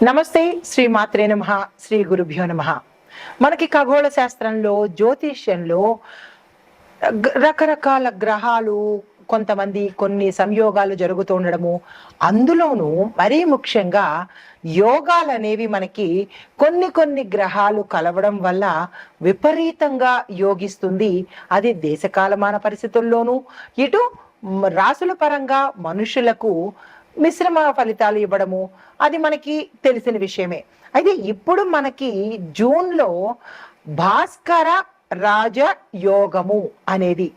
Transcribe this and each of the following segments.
నమస్తే శ్రీ మాత్రే నమః శ్రీ గురుభ్యో నమః. మనకి ఖగోళ శాస్త్రంలో జ్యోతిష్యంలో రకరకాల గ్రహాలు కొంతమంది కొన్ని సంయోగాలు జరుగుతూ ఉండడము, అందులోనూ మరీ ముఖ్యంగా యోగాలు అనేవి మనకి కొన్ని గ్రహాలు కలవడం వల్ల విపరీతంగా యోగిస్తుంది. అది దేశకాలమాన పరిస్థితుల్లోనూ ఇటు రాసుల పరంగా మనుషులకు మిశ్రమ ఫలితాలు ఇవ్వడము అది మనకి తెలిసిన విషయమే. అయితే ఇప్పుడు మనకి జూన్లో భాస్కర రాజ యోగము అనేది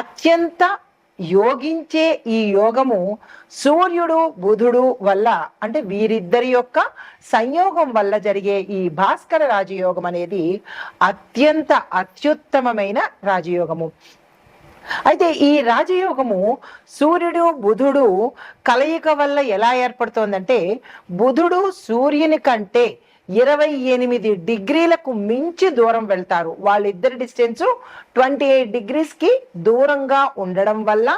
అత్యంత యోగించే ఈ యోగము సూర్యుడు బుధుడు వల్ల, అంటే వీరిద్దరి యొక్క సంయోగం వల్ల జరిగే ఈ భాస్కర రాజయోగం అనేది అత్యంత అత్యుత్తమమైన రాజయోగము. అయితే ఈ రాజయోగము సూర్యుడు బుధుడు కలయిక వల్ల ఎలా ఏర్పడుతోందంటే, బుధుడు సూర్యుని కంటే 28 డిగ్రీలకు మించి దూరం వెళ్తారు. వాళ్ళిద్దరి డిస్టెన్స్ 28 డిగ్రీస్కి దూరంగా ఉండడం వల్ల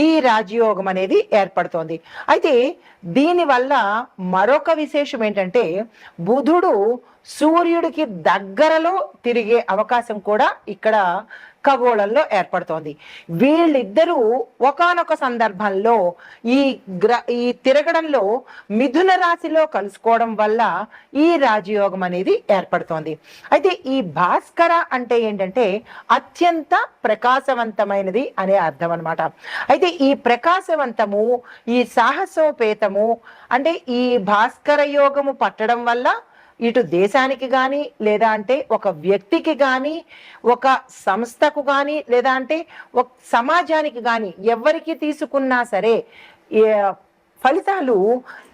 ఈ రాజయోగం అనేది ఏర్పడుతోంది. అయితే దీనివల్ల మరొక విశేషం ఏంటంటే, బుధుడు సూర్యుడికి దగ్గరలో తిరిగే అవకాశం కూడా ఇక్కడ ఖగోళంలో ఏర్పడుతోంది. వీళ్ళిద్దరూ ఒకానొక సందర్భంలో ఈ తిరగడంలో మిథున రాశిలో కలుసుకోవడం వల్ల ఈ రాజయోగం అనేది ఏర్పడుతోంది. అయితే ఈ భాస్కర అంటే ఏంటంటే అత్యంత ప్రకాశవంతమైనది అనే అర్థం అనమాట. అయితే ఈ ప్రకాశవంతము, ఈ సాహసోపేతము అంటే ఈ భాస్కర యోగము పట్టడం వల్ల ఇటు దేశానికి కానీ, లేదా అంటే ఒక వ్యక్తికి కానీ, ఒక సంస్థకు కానీ, లేదా అంటే ఒక సమాజానికి కానీ ఎవరికి తీసుకున్నా సరే ఫలితాలు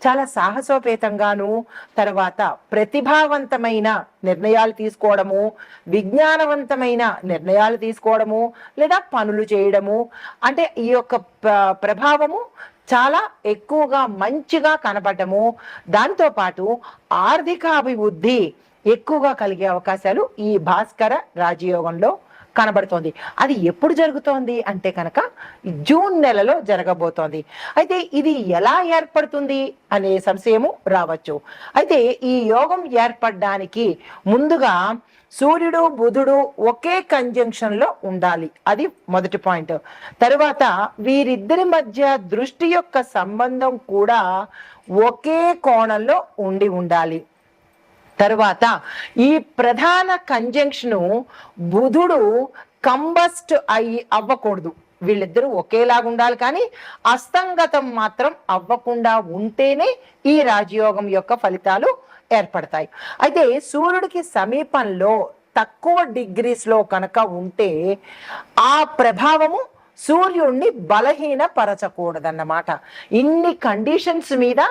చాలా సాహసోపేతంగాను, తర్వాత ప్రతిభావంతమైన నిర్ణయాలు తీసుకోవడము, విజ్ఞానవంతమైన నిర్ణయాలు తీసుకోవడము, లేదా పనులు చేయడము, అంటే ఈ యొక్క ప్రభావము చాలా ఎక్కువగా మంచిగా కనబడము, దాంతోపాటు ఆర్థికాభివృద్ధి ఎక్కువగా కలిగే అవకాశాలు ఈ భాస్కర రాజయోగంలో కనబడుతోంది. అది ఎప్పుడు జరుగుతోంది అంటే కనుక జూన్ నెలలో జరగబోతోంది. అయితే ఇది ఎలా ఏర్పడుతుంది అనే సంశయము రావచ్చు. అయితే ఈ యోగం ఏర్పడడానికి ముందుగా సూర్యుడు బుధుడు ఒకే కంజంక్షన్ లో ఉండాలి, అది మొదటి పాయింట్. తరువాత వీరిద్దరి మధ్య దృష్టి యొక్క సంబంధం కూడా ఒకే కోణంలో ఉండాలి. తరువాత ఈ ప్రధాన కంజంక్షను బుధుడు కంబస్ట్ అవ్వకూడదు. వీళ్ళిద్దరూ ఒకేలాగా ఉండాలి, కానీ అస్తంగతం మాత్రం అవ్వకుండా ఉంటేనే ఈ రాజయోగం యొక్క ఫలితాలు ఏర్పడతాయి. అయితే సూర్యుడికి సమీపంలో తక్కువ డిగ్రీస్లో కనుక ఉంటే ఆ ప్రభావము సూర్యుడిని బలహీనపరచకూడదన్నమాట. ఇన్ని కండిషన్స్ మీద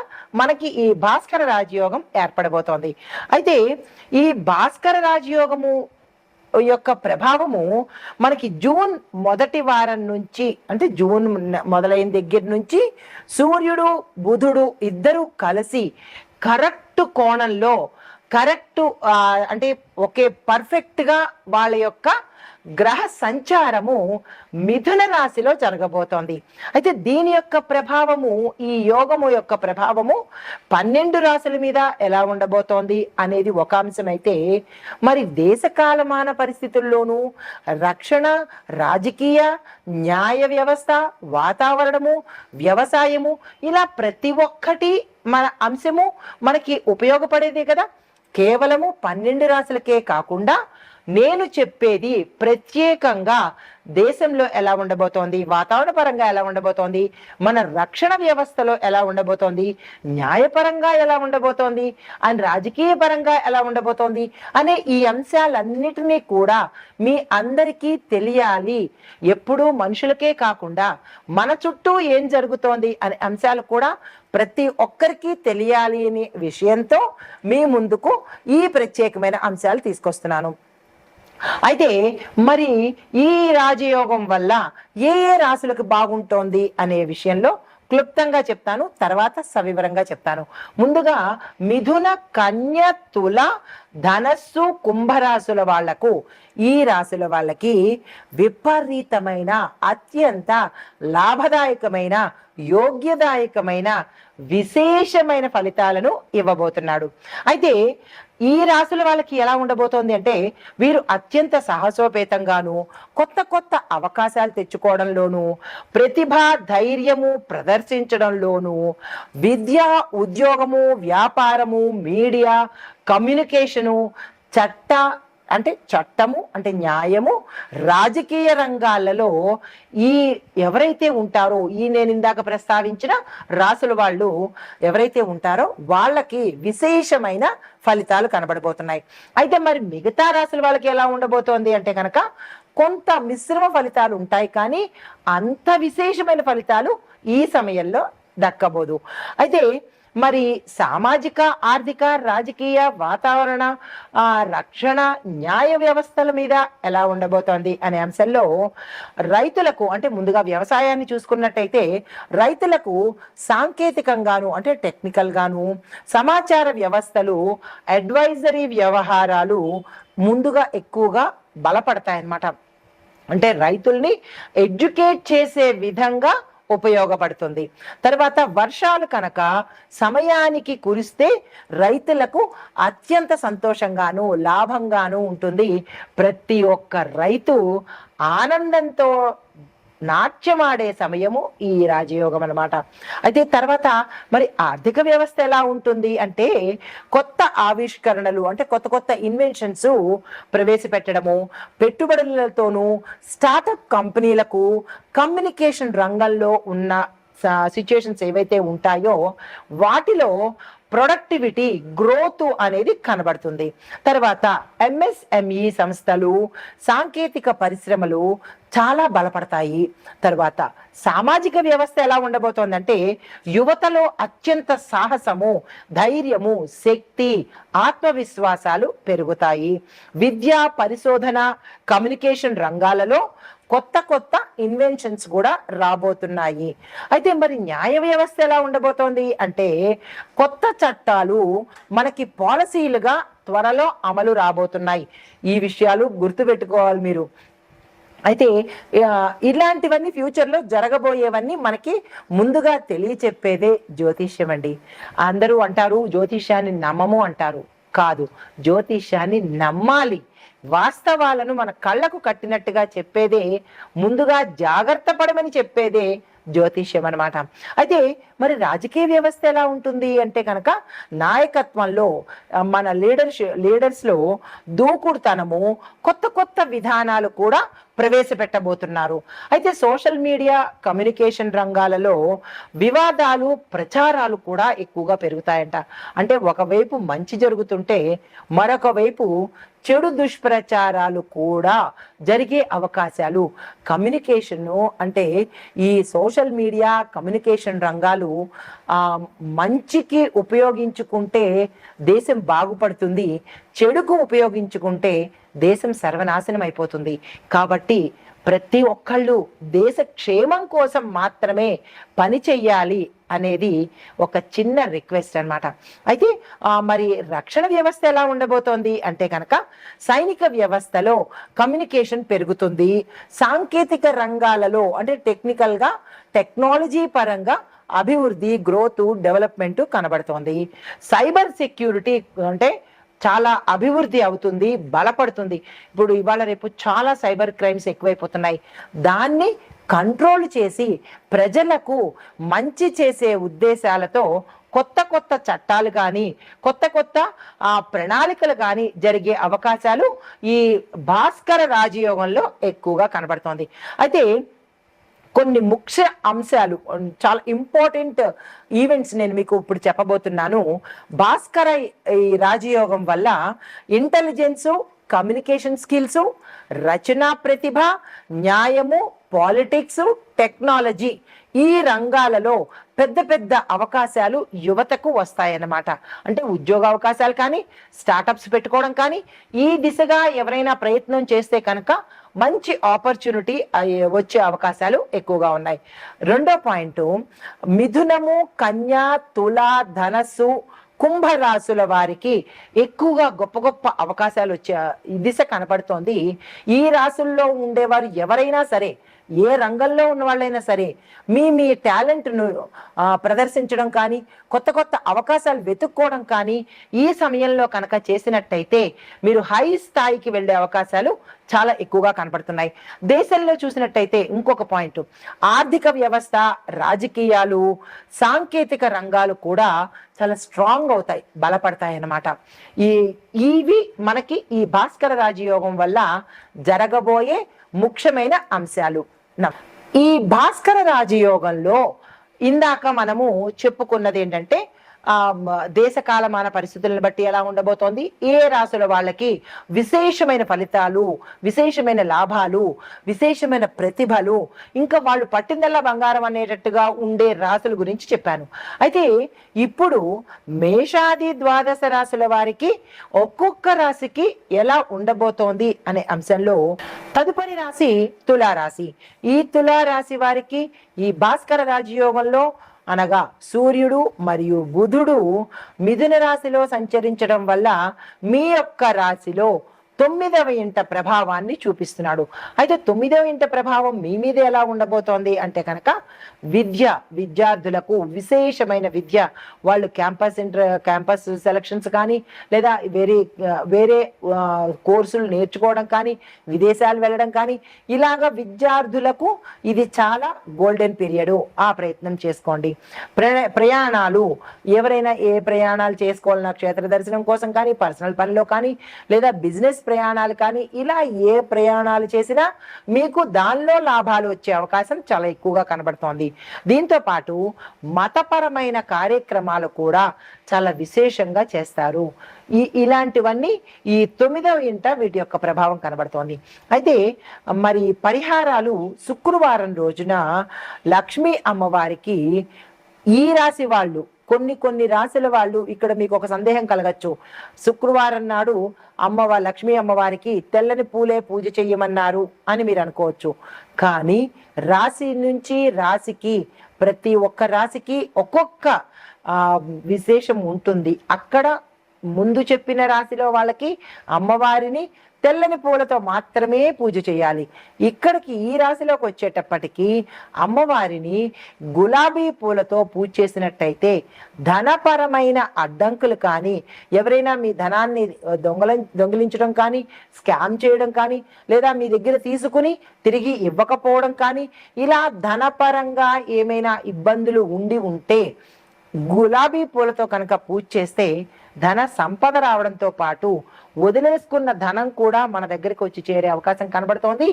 మనకి ఈ భాస్కర రాజయోగం ఏర్పడబోతోంది. అయితే ఈ భాస్కర రాజయోగము యొక్క ప్రభావము మనకి జూన్ మొదటి వారం నుంచి, అంటే జూన్ మొదలైన దగ్గర నుంచి సూర్యుడు బుధుడు ఇద్దరు కలిసి కరెక్ట్ కోణంలో, కరెక్ట్ అంటే ఒకే పర్ఫెక్ట్గా వాళ్ళ యొక్క గ్రహ సంచారము మిథున రాశిలో జరగబోతోంది. అయితే దీని యొక్క ప్రభావము, ఈ యోగము యొక్క ప్రభావము 12 రాశుల మీద ఎలా ఉండబోతోంది అనేది ఒక అంశం అయితే, మరి దేశకాలమాన పరిస్థితుల్లోనూ రక్షణ, రాజకీయ, న్యాయ వ్యవస్థ, వాతావరణము, వ్యవసాయము, ఇలా ప్రతి ఒక్కటి మన అంశము మనకి ఉపయోగపడేదే కదా. కేవలము 12 రాశులకే కాకుండా నేను చెప్పేది ప్రత్యేకంగా దేశంలో ఎలా ఉండబోతోంది, వాతావరణ పరంగా ఎలా ఉండబోతోంది, మన రక్షణ వ్యవస్థలో ఎలా ఉండబోతోంది, న్యాయపరంగా ఎలా ఉండబోతోంది, అండ్ రాజకీయ పరంగా ఎలా ఉండబోతోంది అనే ఈ అంశాలన్నిటినీ కూడా మీ అందరికీ తెలియాలి. ఎప్పుడూ మనుషులకే కాకుండా మన చుట్టూ ఏం జరుగుతోంది అనే అంశాలు కూడా ప్రతి ఒక్కరికి తెలియాలి అనే విషయంతో మీ ముందుకు ఈ ప్రత్యేకమైన అంశాలు తీసుకొస్తున్నాను. అయితే మరి ఈ రాజయోగం వల్ల ఏ రాశులకు బాగుంటోంది అనే విషయంలో క్లుప్తంగా చెప్తాను, తర్వాత సవివరంగా చెప్తాను. ముందుగా మిథున, కన్య, తుల, ధనస్సు కుంభరాశుల వాళ్లకు, ఈ రాశుల వాళ్ళకి విపరీతమైన అత్యంత లాభదాయకమైన యోగ్యదాయకమైన విశేషమైన ఫలితాలను ఇవ్వబోతున్నాడు. అయితే ఈ రాశుల వాళ్ళకి ఎలా ఉండబోతోంది అంటే, వీరు అత్యంత సాహసోపేతంగాను, కొత్త కొత్త అవకాశాలు తెచ్చుకోవడంలోనూ, ప్రతిభ ధైర్యము ప్రదర్శించడంలోనూ, విద్య ఉద్యోగము వ్యాపారము మీడియా కమ్యూనికేషను చట్టము అంటే న్యాయము రాజకీయ రంగాలలో ఈ ఎవరైతే ఉంటారో, ఈ నేను ఇందాక ప్రస్తావించిన రాసుల వాళ్ళు ఎవరైతే ఉంటారో వాళ్ళకి విశేషమైన ఫలితాలు కనబడబోతున్నాయి. అయితే మరి మిగతా రాసుల వాళ్ళకి ఎలా ఉండబోతోంది అంటే కనుక కొంత మిశ్రమ ఫలితాలు ఉంటాయి, కానీ అంత విశేషమైన ఫలితాలు ఈ సమయంలో దక్కబోదు. అయితే మరి సామాజిక ఆర్థిక రాజకీయ వాతావరణ రక్షణ న్యాయ వ్యవస్థల మీద ఎలా ఉండబోతోంది అనే అంశంలో రైతులకు, అంటే ముందుగా వ్యవసాయాన్ని చూసుకున్నట్టయితే రైతులకు సాంకేతికంగాను అంటే టెక్నికల్ గాను, సమాచార వ్యవస్థలు అడ్వైజరీ వ్యవహారాలు ముందుగా ఎక్కువగా బలపడతాయన్నమాట. అంటే రైతుల్ని ఎడ్యుకేట్ చేసే విధంగా ఉపయోగపడుతుంది. తర్వాత వర్షాలు కనుక సమయానికి కురిస్తే రైతులకు అత్యంత సంతోషంగాను లాభంగాను ఉంటుంది. ప్రతి ఒక్క రైతు ఆనందంతో నాట్యమాడే సమయము ఈ రాజయోగం అన్నమాట. అయితే తర్వాత మరి ఆర్థిక వ్యవస్థ ఎలా ఉంటుంది అంటే, కొత్త ఆవిష్కరణలు అంటే కొత్త కొత్త ఇన్వెన్షన్స్ ప్రవేశపెట్టడము, పెట్టుబడులతోనూ స్టార్టప్ కంపెనీలకు కమ్యూనికేషన్ రంగంలో ఉన్న సిచ్యుయేషన్స్ ఏవైతే ఉంటాయో వాటిలో ప్రొడక్టివిటీ గ్రోత్ అనేది కనబడుతుంది. తర్వాత ఎంఎస్ఎంఈ సంస్థలు సాంకేతిక పరిశ్రమలు చాలా బలపడతాయి. తర్వాత సామాజిక వ్యవస్థ ఎలా ఉండబోతోందంటే, యువతలో అత్యంత సాహసము ధైర్యము శక్తి ఆత్మవిశ్వాసాలు పెరుగుతాయి. విద్యా పరిశోధన కమ్యూనికేషన్ రంగాలలో కొత్త కొత్త ఇన్వెన్షన్స్ కూడా రాబోతున్నాయి. అయితే మరి న్యాయ వ్యవస్థ ఎలా ఉండబోతోంది అంటే, కొత్త చట్టాలు మనకి పాలసీలుగా త్వరలో అమలు రాబోతున్నాయి. ఈ విషయాలు గుర్తుపెట్టుకోవాలి మీరు. అయితే ఇలాంటివన్నీ ఫ్యూచర్లో జరగబోయేవన్నీ మనకి ముందుగా తెలియచెప్పేదే జ్యోతిష్యం అండి. అందరూ అంటారు జ్యోతిష్యాన్ని నమ్మము అంటారు. కాదు, జ్యోతిష్యాన్ని నమ్మాలి. వాస్తవాలను మన కళ్ళకు కట్టినట్టుగా చెప్పేదే, ముందుగా జాగ్రత్త పడమని చెప్పేదే జ్యోతిష్యం అనమాట. అయితే మరి రాజకీయ వ్యవస్థ ఎలా ఉంటుంది అంటే కనుక, నాయకత్వంలో మన లీడర్స్లో దూకుడుతనము కొత్త కొత్త విధానాలు కూడా ప్రవేశపెట్టబోతున్నారు. అయితే సోషల్ మీడియా కమ్యూనికేషన్ రంగాలలో వివాదాలు ప్రచారాలు కూడా ఎక్కువగా పెరుగుతాయంట. అంటే ఒకవైపు మంచి జరుగుతుంటే మరొక వైపు చెడు దుష్ప్రచారాలు కూడా జరిగే అవకాశాలు, కమ్యూనికేషను అంటే ఈ సోషల్ మీడియా కమ్యూనికేషన్ రంగాలు మంచికి ఉపయోగించుకుంటే దేశం బాగుపడుతుంది, చెడుకు ఉపయోగించుకుంటే దేశం సర్వనాశనం అయిపోతుంది. కాబట్టి ప్రతి ఒక్కళ్ళు దేశ క్షేమం కోసం మాత్రమే పని చెయ్యాలి అనేది ఒక చిన్న రిక్వెస్ట్ అన్నమాట. అయితే మరి రక్షణ వ్యవస్థ ఎలా ఉండబోతోంది అంటే కనుక, సైనిక వ్యవస్థలో కమ్యూనికేషన్ పెరుగుతుంది. సాంకేతిక రంగాలలో అంటే టెక్నికల్గా టెక్నాలజీ పరంగా అభివృద్ధి గ్రోత్ డెవలప్మెంట్ కనబడుతోంది. సైబర్ సెక్యూరిటీ అంటే చాలా అభివృద్ధి అవుతుంది, బలపడుతుంది. ఇప్పుడు ఇవాళ రేపు చాలా సైబర్ క్రైమ్స్ ఎక్కువైపోతున్నాయి. దాన్ని కంట్రోల్ చేసి ప్రజలకు మంచి చేసే ఉద్దేశాలతో కొత్త కొత్త చట్టాలు కానీ కొత్త కొత్త ప్రణాళికలు కానీ జరిగే అవకాశాలు ఈ భాస్కర రాజయోగంలో ఎక్కువగా కనబడుతోంది. అయితే కొన్ని ముఖ్య అంశాలు, చాలా ఇంపార్టెంట్ ఈవెంట్స్ నేను మీకు ఇప్పుడు చెప్పబోతున్నాను. భాస్కర ఈ రాజయోగం వల్ల ఇంటెలిజెన్సు కమ్యూనికేషన్ స్కిల్స్ రచనా ప్రతిభ న్యాయము పాలిటిక్స్ టెక్నాలజీ ఈ రంగాలలో పెద్ద పెద్ద అవకాశాలు యువతకు వస్తాయన్నమాట. అంటే ఉద్యోగ అవకాశాలు కానీ స్టార్టప్స్ పెట్టుకోవడం కానీ ఈ దిశగా ఎవరైనా ప్రయత్నం చేస్తే కనుక మంచి ఆపర్చునిటీ వచ్చే అవకాశాలు ఎక్కువగా ఉన్నాయి. 2వ పాయింట్, మిథునము కన్యా తుల ధనస్సు కుంభరాశుల వారికి ఎక్కువగా గొప్ప గొప్ప అవకాశాలు వచ్చే దిశ కనపడుతోంది. ఈ రాశుల్లో ఉండేవారు ఎవరైనా సరే, ఏ రంగంలో ఉన్న వాళ్ళైనా సరే, మీ టాలెంట్ను ప్రదర్శించడం కానీ, కొత్త కొత్త అవకాశాలు వెతుక్కోవడం కానీ ఈ సమయంలో కనుక చేసినట్టయితే మీరు హై స్థాయికి వెళ్ళే అవకాశాలు చాలా ఎక్కువగా కనపడుతున్నాయి. దేశంలో చూసినట్టయితే ఇంకొక పాయింట్, ఆర్థిక వ్యవస్థ, రాజకీయాలు, సాంకేతిక రంగాలు కూడా చాలా స్ట్రాంగ్ అవుతాయి, బలపడతాయి అన్నమాట. ఇవి మనకి ఈ భాస్కర రాజయోగం వల్ల జరగబోయే ముఖ్యమైన అంశాలు. ఈ భాస్కర రాజయోగంలో ఇందాక మనము చెప్పుకున్నది ఏంటంటే దేశ కాలమాన పరిస్థితులను బట్టి ఎలా ఉండబోతోంది, ఏ రాసుల వాళ్ళకి విశేషమైన ఫలితాలు, విశేషమైన లాభాలు, విశేషమైన ప్రతిభలు, ఇంకా వాళ్ళు పట్టిందల్లా బంగారం అనేటట్టుగా ఉండే రాసుల గురించి చెప్పాను. అయితే ఇప్పుడు మేషాది ద్వాదశ రాసుల వారికి ఒక్కొక్క రాశికి ఎలా ఉండబోతోంది అనే అంశంలో తదుపరి రాశి తులారాశి. ఈ తులారాశి వారికి ఈ భాస్కర రాజయోగంలో అనగా సూర్యుడు మరియు బుధుడు మిథున రాశిలో సంచరించడం వల్ల మీ యొక్క రాశిలో 9వ ఇంట ప్రభావాన్ని చూపిస్తున్నాడు. అయితే 9వ ఇంట ప్రభావం మీ మీద ఎలా ఉండబోతోంది అంటే కనుక విద్యార్థులకు విశేషమైన విద్య, వాళ్ళు క్యాంపస్ సెలక్షన్స్ కానీ లేదా వేరే కోర్సులు నేర్చుకోవడం కానీ, విదేశాలు వెళ్ళడం కానీ, ఇలాగ విద్యార్థులకు ఇది చాలా గోల్డెన్ పీరియడ్. ఆ ప్రయత్నం చేసుకోండి. ప్రయాణాలు, ఎవరైనా ఏ ప్రయాణాలు చేసుకోవాలన్నా క్షేత్ర దర్శనం కోసం కానీ, పర్సనల్ పనిలో కానీ, లేదా బిజినెస్ ప్రయాణాలు కానీ, ఇలా ఏ ప్రయాణాలు చేసినా మీకు దానిలో లాభాలు వచ్చే అవకాశం చాలా ఎక్కువగా కనబడుతోంది. దీంతో పాటు మతపరమైన కార్యక్రమాలు కూడా చాలా విశేషంగా చేస్తారు. ఇలాంటివన్నీ ఈ 9వ ఇంట వీటి యొక్క ప్రభావం కనబడుతోంది. అయితే మరి పరిహారాలు, శుక్రవారం రోజున లక్ష్మీ అమ్మవారికి ఈ రాశి వాళ్ళు, కొన్ని రాశుల వాళ్ళు, ఇక్కడ మీకు ఒక సందేహం కలగచ్చు, శుక్రవారం నాడు లక్ష్మీ అమ్మవారికి తెల్లని పూలే పూజ చెయ్యమన్నారు అని మీరు అనుకోవచ్చు. కానీ రాశి నుంచి రాశికి, ప్రతి ఒక్క రాశికి ఒక్కొక్క విశేషం ఉంటుంది. అక్కడ ముందు చెప్పిన రాశిలో వాళ్ళకి అమ్మవారిని తెల్లని పూలతో మాత్రమే పూజ చేయాలి. ఇక్కడికి ఈ రాశిలోకి వచ్చేటప్పటికి అమ్మవారిని గులాబీ పూలతో పూజ చేసినట్టయితే ధనపరమైన అడ్డంకులు కానీ, ఎవరైనా మీ ధనాన్ని దొంగిలించడం కానీ, స్కామ్ చేయడం కానీ, లేదా మీ దగ్గర తీసుకుని తిరిగి ఇవ్వకపోవడం కానీ, ఇలా ధనపరంగా ఏమైనా ఇబ్బందులు ఉంటే గులాబీ పూలతో కనుక పూజ చేస్తే ధన సంపద రావడంతో పాటు వదిలేసుకున్న ధనం కూడా మన దగ్గరికి వచ్చి చేరే అవకాశం కనబడుతోంది.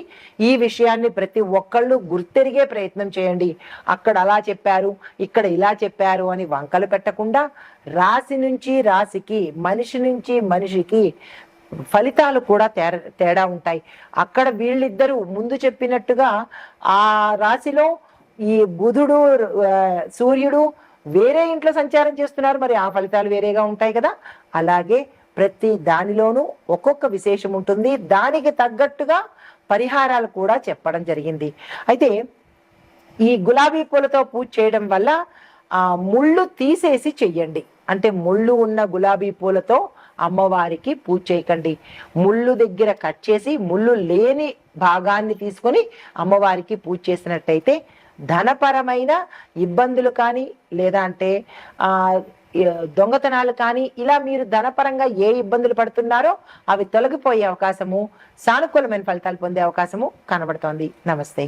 ఈ విషయాన్ని ప్రతి ఒక్కళ్ళు గుర్తెరిగే ప్రయత్నం చేయండి. అక్కడ అలా చెప్పారు, ఇక్కడ ఇలా చెప్పారు అని వంకలు పెట్టకుండా, రాశి నుంచి రాశికి, మనిషి నుంచి మనిషికి ఫలితాలు కూడా తేడా ఉంటాయి. అక్కడ వీళ్ళిద్దరూ ముందు చెప్పినట్టుగా ఆ రాశిలో ఈ బుధుడు, సూర్యుడు వేరే ఇంట్లో సంచారం చేస్తున్నారు, మరి ఆ ఫలితాలు వేరేగా ఉంటాయి కదా. అలాగే ప్రతి దానిలోనూ ఒక్కొక్క విశేషం ఉంటుంది. దానికి తగ్గట్టుగా పరిహారాలు కూడా చెప్పడం జరిగింది. అయితే ఈ గులాబీ పూలతో పూజ చేయడం వల్ల ముళ్ళు తీసేసి చెయ్యండి. అంటే ముళ్ళు ఉన్న గులాబీ పూలతో అమ్మవారికి పూజ చేయకండి. ముళ్ళు దగ్గర కట్ చేసి ముళ్ళు లేని భాగాన్ని తీసుకొని అమ్మవారికి పూజ చేసినట్టయితే ధనపరమైన ఇబ్బందులు కానీ, లేదా అంటే దొంగతనాలు కానీ, ఇలా మీరు ధనపరంగా ఏ ఇబ్బందులు పడుతున్నారో అవి తొలగిపోయే అవకాశము, సానుకూలమైన ఫలితాలు పొందే అవకాశము కనబడుతోంది. నమస్తే.